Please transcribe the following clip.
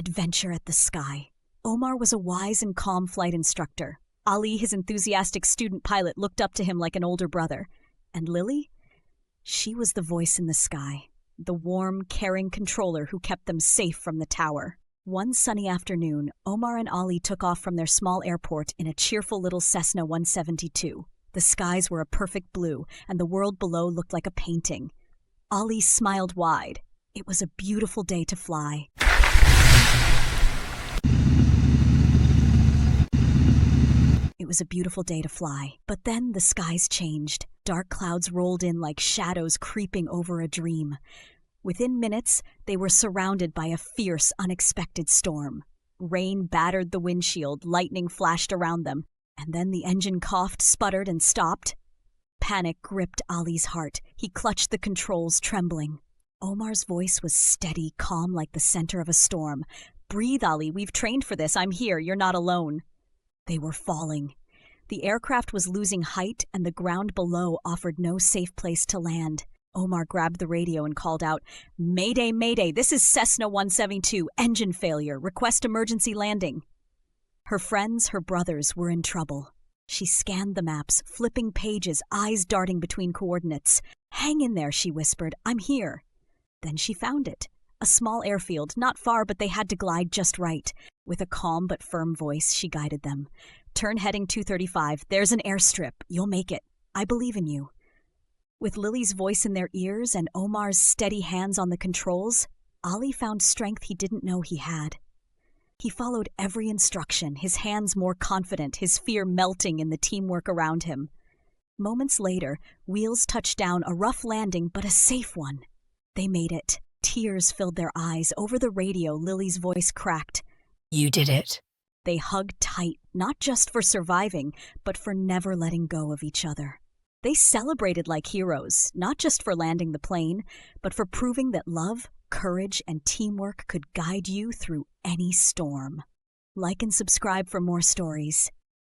adventure at the sky. Omar was a wise and calm flight instructor. Ali, his enthusiastic student pilot, looked up to him like an older brother. And Lily? She was the voice in the sky, the warm, caring controller who kept them safe from the tower. One sunny afternoon, Omar and Ali took off from their small airport in a cheerful little Cessna 172. The skies were a perfect blue, and the world below looked like a painting. Ali smiled wide. It was a beautiful day to fly. But then the skies changed. Dark clouds rolled in like shadows creeping over a dream. Within minutes, they were surrounded by a fierce, unexpected storm. Rain battered the windshield, lightning flashed around them, and then the engine coughed, sputtered, and stopped. Panic gripped Ali's heart. He clutched the controls, trembling. Omar's voice was steady, calm like the center of a storm. "Breathe, Ali. We've trained for this. I'm here. You're not alone." They were falling. The aircraft was losing height, and the ground below offered no safe place to land. Omar grabbed the radio and called out, "Mayday, Mayday, this is Cessna 172, engine failure, request emergency landing." Her friends, her brothers, were in trouble. She scanned the maps, flipping pages, eyes darting between coordinates. "Hang in there," she whispered, "I'm here." Then she found it. A small airfield, not far, but they had to glide just right. With a calm but firm voice, she guided them. "Turn heading 235. There's an airstrip. You'll make it. I believe in you." With Lily's voice in their ears and Omar's steady hands on the controls, Ali found strength he didn't know he had. He followed every instruction, his hands more confident, his fear melting in the teamwork around him. Moments later, wheels touched down, a rough landing, but a safe one. They made it. Tears filled their eyes. Over the radio, Lily's voice cracked. "You did it." They hugged tight, not just for surviving, but for never letting go of each other. They celebrated like heroes, not just for landing the plane, but for proving that love, courage, and teamwork could guide you through any storm. Like and subscribe for more stories.